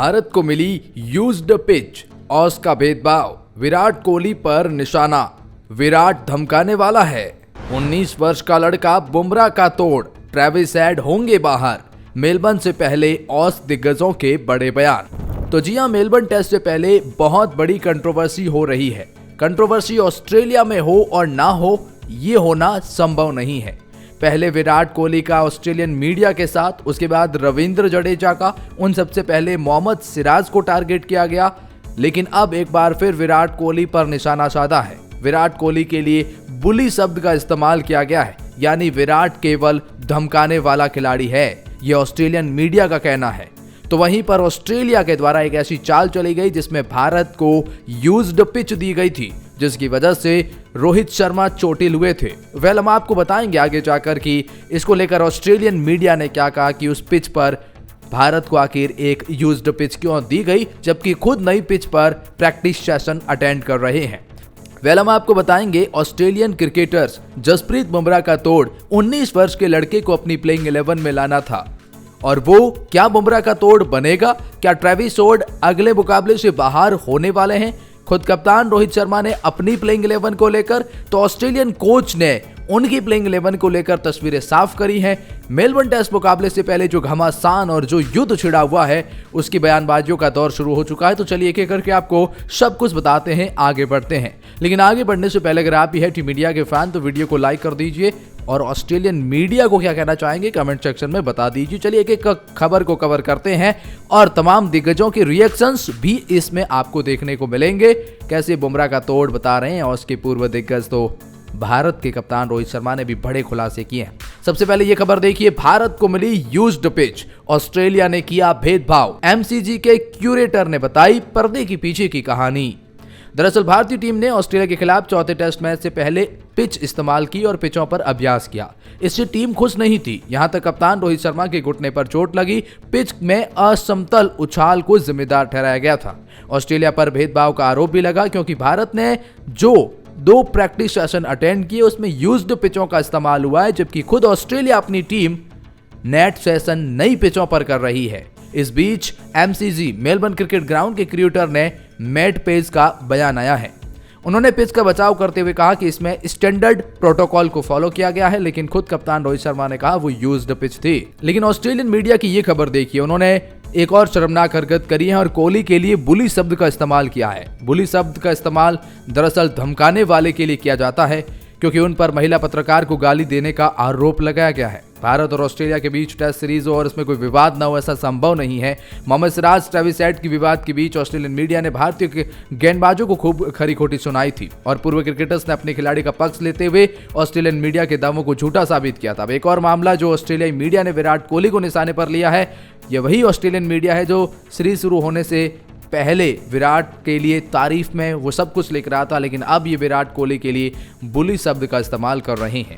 भारत को मिली used pitch, ऑस का भेदभाव, विराट कोहली पर निशाना, विराट धमकाने वाला है। 19 वर्ष का लड़का बुमराह का तोड़, ट्रेविस हेड होंगे बाहर। मेलबर्न से पहले ऑस दिग्गजों के बड़े बयान। तो जी हां, मेलबर्न टेस्ट से पहले बहुत बड़ी कंट्रोवर्सी हो रही है। कंट्रोवर्सी ऑस्ट्रेलिया में हो और ना हो, ये होना संभव नहीं है। पहले विराट कोहली का ऑस्ट्रेलियन मीडिया के साथ, उसके बाद रविंद्र जडेजा का, उन सबसे पहले मोहम्मद सिराज को टारगेट किया गया। लेकिन अब एक बार फिर विराट कोहली पर निशाना साधा है। विराट कोहली के लिए बुली शब्द का इस्तेमाल किया गया है, यानी विराट केवल धमकाने वाला खिलाड़ी है, यह ऑस्ट्रेलियन मीडिया का कहना है। तो वहीं पर ऑस्ट्रेलिया के द्वारा एक ऐसी चाल चली गई जिसमें भारत को यूज्ड पिच दी गई थी, जिसकी वजह से रोहित शर्मा चोटिल हुए थे। हम आपको बताएंगे आगे जाकर कि इसको लेकर ऑस्ट्रेलियन मीडिया ने क्या कहा कि उस पिच पर भारत को आखिर एक यूज्ड पिच क्यों दी गई, जबकि खुद नई पिच पर प्रैक्टिस सेशन अटेंड कर रहे हैं। हम आपको बताएंगे ऑस्ट्रेलियन क्रिकेटर्स जसप्रीत बुमराह का तोड़, 19 वर्ष के लड़के को अपनी प्लेइंग 11 में लाना था, और वो क्या बुमराह का तोड़ बनेगा? क्या ट्रेविस हेड अगले मुकाबले से बाहर होने वाले हैं? खुद कप्तान रोहित शर्मा ने अपनी प्लेइंग 11 को लेकर, तो ऑस्ट्रेलियन कोच ने उनकी प्लेइंग 11 को लेकर तस्वीरें साफ करी हैं। मेलबर्न टेस्ट मुकाबले से पहले जो घमासान और जो युद्ध छिड़ा हुआ है, उसकी बयानबाजियों का दौर शुरू हो चुका है। तो चलिए एक एक करके आपको सब कुछ बताते हैं, आगे बढ़ते हैं। लेकिन आगे बढ़ने से पहले अगर आप भी है टीम इंडिया के फैन तो वीडियो को लाइक कर दीजिए, और ऑस्ट्रेलियन मीडिया को क्या कहना चाहेंगे कमेंट सेक्शन में बता दीजिए। चलिए एक एक खबर को कवर करते हैं, और तमाम दिग्गजों के रिएक्शंस भी इसमें आपको देखने को मिलेंगे। कैसे बुमराह का तोड़ बता रहे हैं और उसके पूर्व दिग्गज, तो भारत के कप्तान रोहित शर्मा ने भी बड़े खुलासे किए हैं। सबसे पहले ये खबर देखिए, भारत को मिली यूज्ड पिच, ऑस्ट्रेलिया ने किया भेदभाव। एमसीजी के क्यूरेटर ने बताई पर्दे के पीछे की कहानी। दरअसल भारतीय टीम ने ऑस्ट्रेलिया के खिलाफ चौथे टेस्ट मैच से पहले पिच इस्तेमाल की और पिचों पर अभ्यास किया। इससे टीम खुश नहीं थी। यहां तक कप्तान रोहित शर्मा के घुटने पर चोट लगी। पिच में असमतल उछाल को जिम्मेदार ठहराया गया था। ऑस्ट्रेलिया पर भेदभाव का आरोप भी लगा, क्योंकि भारत ने जो 2 प्रैक्टिस सेशन अटेंड किए उसमें यूज्ड पिचों का इस्तेमाल हुआ है, जबकि खुद ऑस्ट्रेलिया अपनी टीम नेट सेशन नई पिचों पर कर रही है। इस बीच एमसीजी मेलबर्न क्रिकेट ग्राउंड के क्रिएटर ने मैट पेज का बयान आया है। उन्होंने पिच का बचाव करते हुए कहा कि इसमें स्टैंडर्ड प्रोटोकॉल को फॉलो किया गया है, लेकिन खुद कप्तान रोहित शर्मा ने कहा वो यूज्ड पिच थी। लेकिन ऑस्ट्रेलियन मीडिया की ये खबर देखिए, उन्होंने एक और शर्मनाक हरकत करी है और कोहली के लिए बुली शब्द का इस्तेमाल किया है। बुली शब्द का इस्तेमाल दरअसल धमकाने वाले के लिए किया जाता है, क्योंकि उन पर महिला पत्रकार को गाली देने का आरोप लगाया गया है। भारत और ऑस्ट्रेलिया के बीच टेस्ट सीरीज हो और इसमें कोई विवाद न हो, ऐसा संभव नहीं है। मोहम्मद सिराज ट्रेविस हेड की विवाद के बीच ऑस्ट्रेलियन मीडिया ने भारतीय गेंदबाजों को खूब खरी खोटी सुनाई थी, और पूर्व क्रिकेटर्स ने अपने खिलाड़ी का पक्ष लेते हुए ऑस्ट्रेलियन मीडिया के दावों को झूठा साबित किया था। अब एक और मामला जो ऑस्ट्रेलियाई मीडिया ने विराट कोहली को निशाने पर लिया है, यह वही ऑस्ट्रेलियन मीडिया है जो सीरीज शुरू होने से पहले विराट के लिए तारीफ में वो सब कुछ लिख रहा था, लेकिन अब ये विराट कोहली के लिए बुली शब्द का इस्तेमाल कर रहे हैं।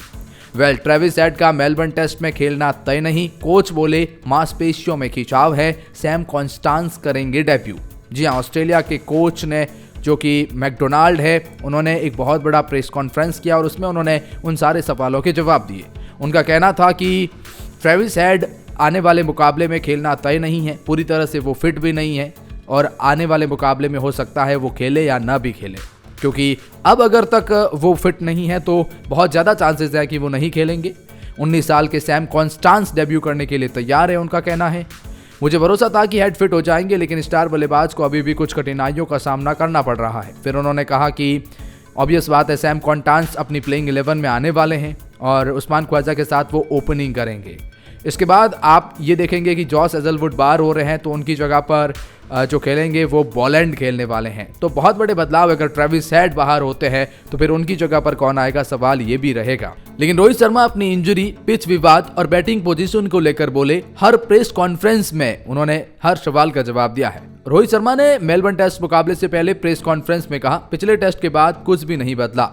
ट्रेविस हेड का मेलबर्न टेस्ट में खेलना तय नहीं, कोच बोले मांसपेशियों में खिंचाव है, सैम कॉन्स्टांस करेंगे डेब्यू। जी हां, ऑस्ट्रेलिया के कोच ने, जो कि मैकडोनाल्ड है, उन्होंने एक बहुत बड़ा प्रेस कॉन्फ्रेंस किया और उसमें उन्होंने उन सारे सवालों के जवाब दिए। उनका कहना था कि ट्रेविस हेड आने वाले मुकाबले में खेलना तय नहीं है, पूरी तरह से वो फिट भी नहीं है, और आने वाले मुकाबले में हो सकता है वो खेले या ना भी खेले, क्योंकि अब अगर तक वो फिट नहीं है तो बहुत ज़्यादा चांसेस है कि वो नहीं खेलेंगे। 19 साल के सैम कॉन्स्टांस डेब्यू करने के लिए तैयार है, उनका कहना है। मुझे भरोसा था कि हेड फिट हो जाएंगे, लेकिन स्टार बल्लेबाज को अभी भी कुछ कठिनाइयों का सामना करना पड़ रहा है। फिर उन्होंने कहा कि ऑब्वियस बात है, सैम कॉन्स्टांस अपनी प्लेइंग 11 में आने वाले हैं और उस्मान ख्वाजा के साथ वो ओपनिंग करेंगे। इसके बाद आप ये देखेंगे कि जॉस हेजलवुड बाहर हो रहे हैं, तो उनकी जगह पर जो खेलेंगे वो बॉलैंड खेलने वाले हैं। तो बहुत बड़े बदलाव, अगर ट्रेविस हेड बाहर होते हैं तो फिर उनकी जगह पर कौन आएगा, सवाल ये भी रहेगा। लेकिन रोहित शर्मा अपनी इंजरी, पिच विवाद और बैटिंग पोजीशन को लेकर बोले। हर प्रेस कॉन्फ्रेंस में उन्होंने हर सवाल का जवाब दिया है। रोहित शर्मा ने मेलबर्न टेस्ट मुकाबले से पहले प्रेस कॉन्फ्रेंस में कहा, पिछले टेस्ट के बाद कुछ भी नहीं बदला,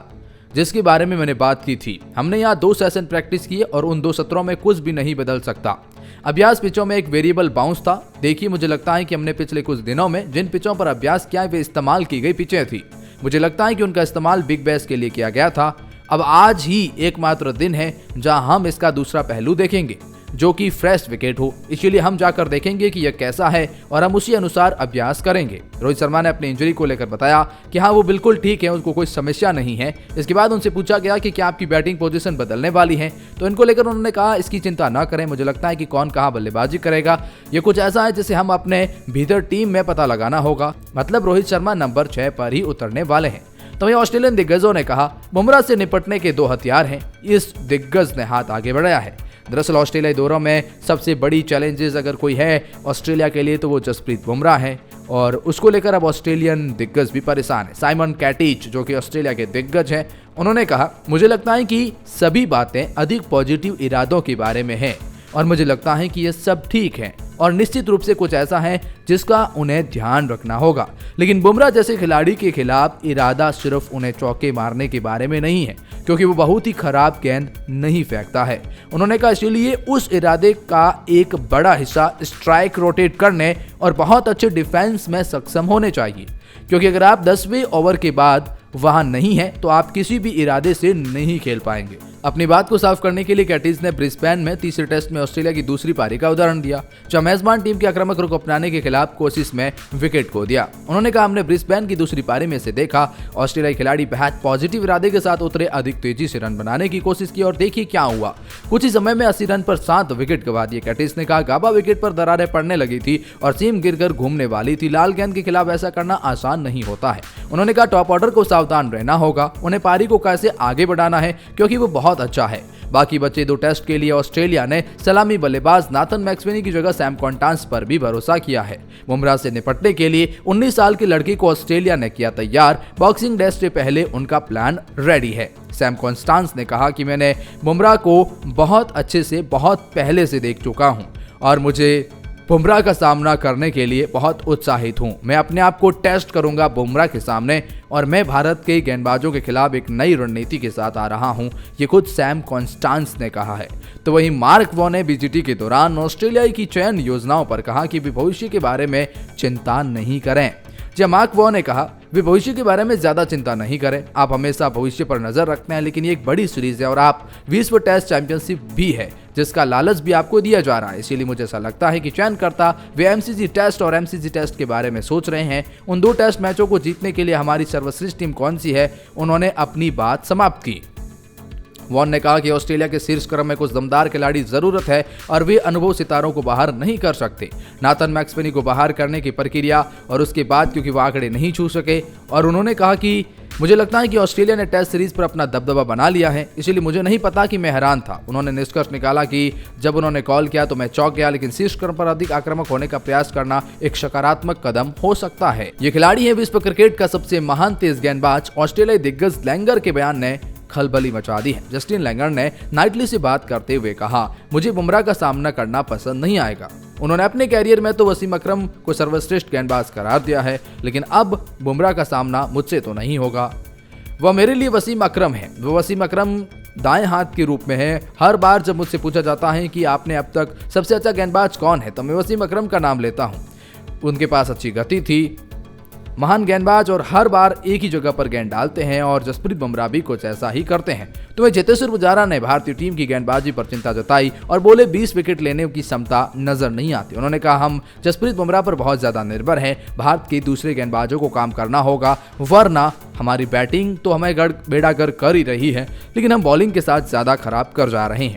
जिसके बारे में मैंने बात की थी। हमने यहाँ 2 सेशन प्रैक्टिस किए और उन 2 सत्रों में कुछ भी नहीं बदल सकता। अभ्यास पिचों में एक वेरिएबल बाउंस था। देखिए, मुझे लगता है कि हमने पिछले कुछ दिनों में जिन पिचों पर अभ्यास किया है वे इस्तेमाल की गई पिचें थी। मुझे लगता है कि उनका इस्तेमाल बिग बैश के लिए किया गया था। अब आज ही एकमात्र दिन है जहां हम इसका दूसरा पहलू देखेंगे। जो कि फ्रेश विकेट हो, इसीलिए हम जाकर देखेंगे कि यह कैसा है और हम उसी अनुसार अभ्यास करेंगे। रोहित शर्मा ने अपनी इंजरी को लेकर बताया कि हाँ वो बिल्कुल ठीक है, उनको कोई समस्या नहीं है। इसके बाद उनसे पूछा गया कि क्या आपकी बैटिंग पोजीशन बदलने वाली है, तो इनको लेकर उन्होंने कहा इसकी चिंता न करें, मुझे लगता है कि कौन कहाँ बल्लेबाजी करेगा ये कुछ ऐसा है जिसे हम अपने भीतर टीम में पता लगाना होगा। मतलब रोहित शर्मा नंबर 6 पर ही उतरने वाले हैं। तो वहीं ऑस्ट्रेलियन दिग्गजों ने कहा बुमराह से निपटने के 2 हथियार हैं, इस दिग्गज ने हाथ आगे बढ़ाया है। दरअसल ऑस्ट्रेलियाई दौरों में सबसे बड़ी चैलेंजेस अगर कोई है ऑस्ट्रेलिया के लिए तो वो जसप्रीत बुमराह है और उसको लेकर अब ऑस्ट्रेलियन दिग्गज भी परेशान है। साइमन कैटिच जो कि ऑस्ट्रेलिया के दिग्गज हैं, उन्होंने कहा मुझे लगता है कि सभी बातें अधिक पॉजिटिव इरादों के बारे में हैं और मुझे लगता है कि ये सब ठीक है और निश्चित रूप से कुछ ऐसा है जिसका उन्हें ध्यान रखना होगा। लेकिन बुमराह जैसे खिलाड़ी के खिलाफ इरादा सिर्फ उन्हें चौके मारने के बारे में नहीं है, क्योंकि वो बहुत ही खराब गेंद नहीं फेंकता है। उन्होंने कहा इसलिए उस इरादे का एक बड़ा हिस्सा स्ट्राइक रोटेट करने और बहुत अच्छे डिफेंस में सक्षम होने चाहिए, क्योंकि अगर आप 10वें ओवर के बाद वहां नहीं है तो आप किसी भी इरादे से नहीं खेल पाएंगे। अपनी बात को साफ करने के लिए कैटिस ने ब्रिस्बेन में तीसरे टेस्ट में ऑस्ट्रेलिया की दूसरी पारी का उदाहरण दिया, जब मेजबान टीम के आक्रामक रुख अपनाने के खिलाफ कोशिश में विकेट खो दिया। उन्होंने कहा हमने ब्रिस्बेन की दूसरी पारी में से देखा ऑस्ट्रेलियाई खिलाड़ी बेहद पॉजिटिव इरादे के साथ उतरे, अधिक तेजी से रन बनाने की कोशिश की और देखिए क्या हुआ, कुछ ही समय में 80 रन पर 7 विकेट गंवा दिए। कैटिस ने कहा गाबा विकेट पर दरारें पड़ने लगी थी और सीम गिरकर घूमने वाली थी, लाल गेंद के खिलाफ ऐसा करना आसान नहीं होता है। उन्होंने कहा टॉप ऑर्डर को सावधान रहना होगा, उन्हें पारी को कैसे आगे बढ़ाना है क्योंकि वो बहुत अच्छा है। बाकी बचे 2 टेस्ट के लिए ऑस्ट्रेलिया ने सलामी बल्लेबाज नाथन मैक्सवेनी की जगह सैम कॉन्टांस पर भी भरोसा किया है। बुमराह से निपटने के लिए 19 साल के लड़के को ऑस्ट्रेलिया ने किया तैयार, बॉक्सिंग डे से पहले उनका प्लान रेडी है। सैम कॉन्स्टांस ने कहा कि मैंने बुमराह को बहुत अच्छे से बहुत पहले से देख चुका हूं और मुझे बुमराह का सामना करने के लिए बहुत उत्साहित हूं। मैं अपने आप को टेस्ट करूंगा बुमराह के सामने और मैं भारत के गेंदबाजों के खिलाफ एक नई रणनीति के साथ आ रहा हूं, ये खुद सैम कॉन्स्टांस ने कहा है। तो वहीं मार्क वॉ ने बीजीटी के दौरान ऑस्ट्रेलियाई की चयन योजनाओं पर कहा कि वे भविष्य के बारे में चिंता नहीं करें। जब मार्क वॉ ने कहा वे भविष्य के बारे में ज्यादा चिंता नहीं करें, आप हमेशा भविष्य पर नजर रखते हैं, लेकिन ये एक बड़ी सीरीज है और आप विश्व टेस्ट चैंपियनशिप भी है जिसका लालच भी आपको दिया जा रहा है। इसीलिए मुझे ऐसा लगता है कि चयनकर्ता वे एमसीजी टेस्ट और एमसीजी टेस्ट के बारे में सोच रहे हैं। उन 2 टेस्ट मैचों को जीतने के लिए हमारी सर्वश्रेष्ठ टीम कौन सी है, उन्होंने अपनी बात समाप्त की। वॉन ने कहा कि ऑस्ट्रेलिया के शीर्ष क्रम में कुछ दमदार खिलाड़ी जरूरत है और वे अनुभव सितारों को बाहर नहीं कर सकते। नाथन मैक्सवेनी को बाहर करने की प्रक्रिया और उसके बाद क्योंकि वो आंकड़े नहीं छू सके, और उन्होंने कहा कि मुझे लगता है कि ऑस्ट्रेलिया ने टेस्ट सीरीज पर अपना दबदबा बना लिया है, इसीलिए मुझे नहीं पता कि मैं हैरान था। उन्होंने निष्कर्ष निकाला कि जब उन्होंने कॉल किया तो मैं चौंक गया, लेकिन शीर्ष क्रम पर अधिक आक्रामक होने का प्रयास करना एक सकारात्मक कदम हो सकता है। ये खिलाड़ी है विश्व क्रिकेट का सबसे महान तेज गेंदबाज। ऑस्ट्रेलियाई दिग्गज लैंगर के बयान ने खलबली मचा दी है। जस्टिन लैंगर ने नाइटली से बात करते हुए कहा मुझे बुमराह का सामना करना पसंद नहीं आएगा। उन्होंने अपने कैरियर में तो वसीम अकरम को सर्वश्रेष्ठ गेंदबाज करार दिया है, लेकिन अब बुमराह का सामना मुझसे तो नहीं होगा। वह मेरे लिए वसीम अकरम है। वो वसीम अकरम दाएं हाथ के रूप में है। हर बार जब मुझसे पूछा जाता है कि आपने अब तक सबसे अच्छा गेंदबाज कौन है, तो मैं वसीम अकरम का नाम लेता हूं। उनके पास अच्छी गति थी, महान गेंदबाज और हर बार एक ही जगह पर गेंद डालते हैं और जसप्रीत बुमराह भी कुछ ऐसा ही करते हैं। तो वह चेतेश्वर पुजारा ने भारतीय टीम की गेंदबाजी पर चिंता जताई और बोले 20 विकेट लेने की क्षमता नजर नहीं आती। उन्होंने कहा हम जसप्रीत बुमराह पर बहुत ज्यादा निर्भर हैं, भारत के दूसरे गेंदबाजों को काम करना होगा, वरना हमारी बैटिंग तो हमें बेड़ा गर्क कर ही रही है, लेकिन हम बॉलिंग के साथ ज्यादा खराब कर जा रहे हैं।